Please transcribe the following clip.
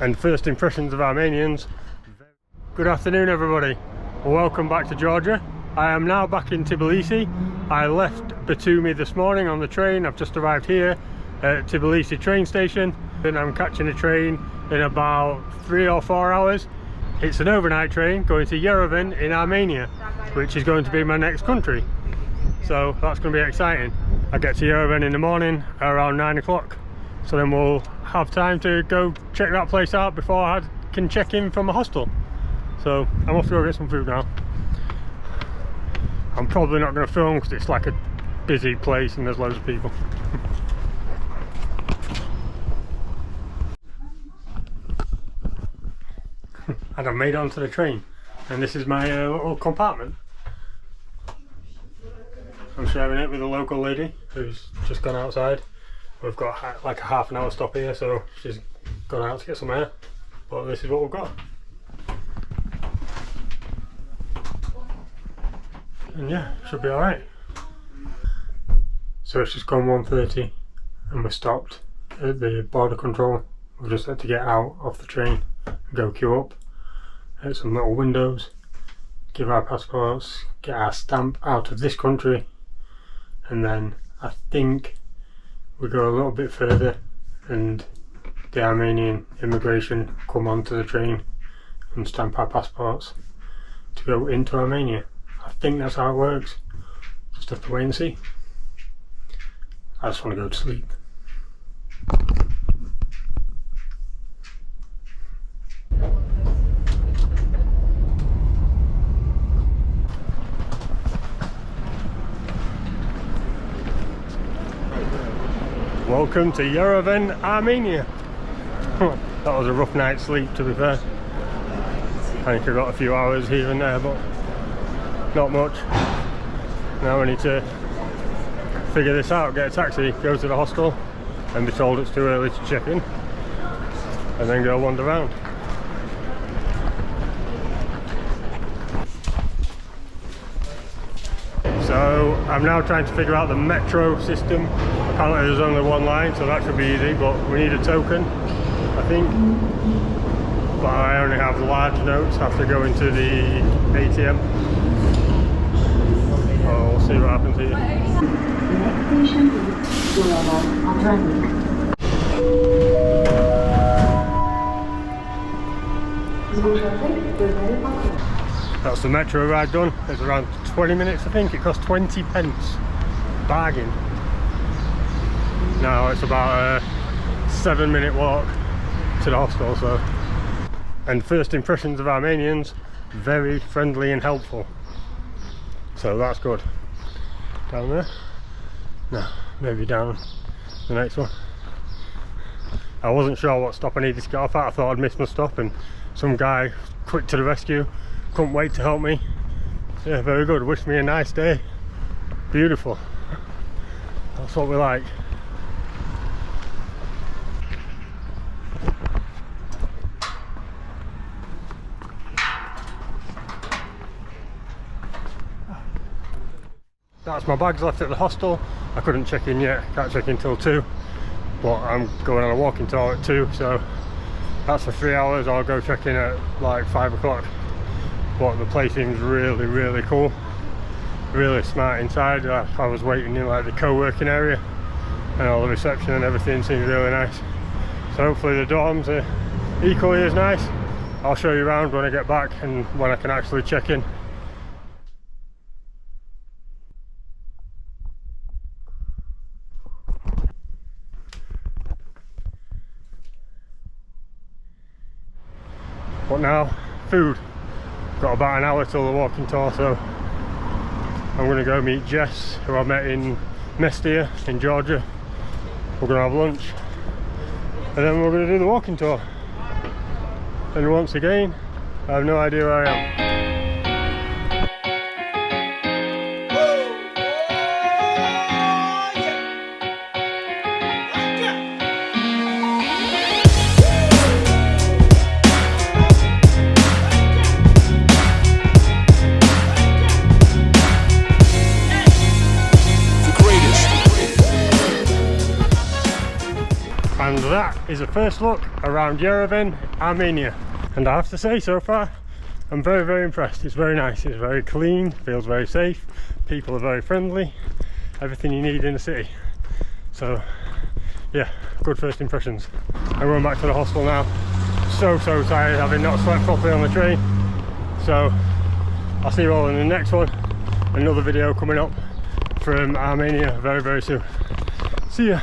and first impressions of Armenians. Good afternoon everybody, welcome back to Georgia. I am now back in Tbilisi. I left Batumi this morning on the train. I've just arrived here at Tbilisi train station and I'm catching a train in about 3 or 4 hours. It's an overnight train going to Yerevan in Armenia, which is going to be my next country. So that's going to be exciting. I get to Yerevan in the morning around 9 o'clock. So then we'll have time to go check that place out before I can check in from a hostel. So I'm off to go get some food now. I'm probably not going to film because it's like a busy place and there's loads of people. And I've made it onto the train. And this is my little compartment. I'm sharing it with a local lady who's just gone outside. We've got like a half an hour stop here, so she's gone out to get some air. But this is what we've got. And yeah, should be alright. So it's just gone 1:30 and we're stopped at the border control. We've just had to get out of the train and go queue up at some little windows, give our passports, get our stamp out of this country, and then I think we go a little bit further and the Armenian immigration come onto the train and stamp our passports to go into Armenia. I think that's how it works. Just have to wait and see. I just want to go to sleep. Welcome to Yerevan, Armenia. That was a rough night's sleep, to be fair. I think I got a few hours here and there, but not much. Now I need to figure this out, get a taxi, go to the hostel and be told it's too early to check in, and then go wander around. So I'm now trying to figure out the metro system. Apparently there's only one line, so that should be easy, but we need a token, I think. But I only have large notes, have to go into the ATM. Oh, we'll see what happens here. Next station is Yerevan, Armenia. That's the metro ride done. It's around 20 minutes, I think. It cost 20 pence. Bargain. Now it's about a 7-minute walk to the hostel, so. And first impressions of Armenians, very friendly and helpful. So that's good. Down there? No, maybe down the next one. I wasn't sure what stop I needed to get off at. I thought I'd missed my stop and some guy quick to the rescue. Couldn't wait to help me. So yeah, very good. Wish me a nice day. Beautiful. That's what we like. That's my bags left at the hostel. I couldn't check in yet, can't check in till 2, but I'm going on a walking tour at 2, so that's for 3 hours. I'll go check in at like 5 o'clock. But the place seems really, really cool, really smart inside. I was waiting in like the co-working area and all the reception and everything seems really nice. So hopefully the dorms are equally as nice. I'll show you around when I get back and when I can actually check in. But now, food. Got about an hour till the walking tour, so I'm going to go meet Jess, who I met in Mestia in Georgia. We're going to have lunch and then we're going to do the walking tour. And once again, I have no idea where I am. And that is a first look around Yerevan, Armenia. And I have to say, so far, I'm very, very impressed. It's very nice, it's very clean, feels very safe, people are very friendly, everything you need in the city. So, yeah, good first impressions. I'm going back to the hostel now. So tired, having not slept properly on the train. So, I'll see you all in the next one. Another video coming up from Armenia very, very soon. See ya.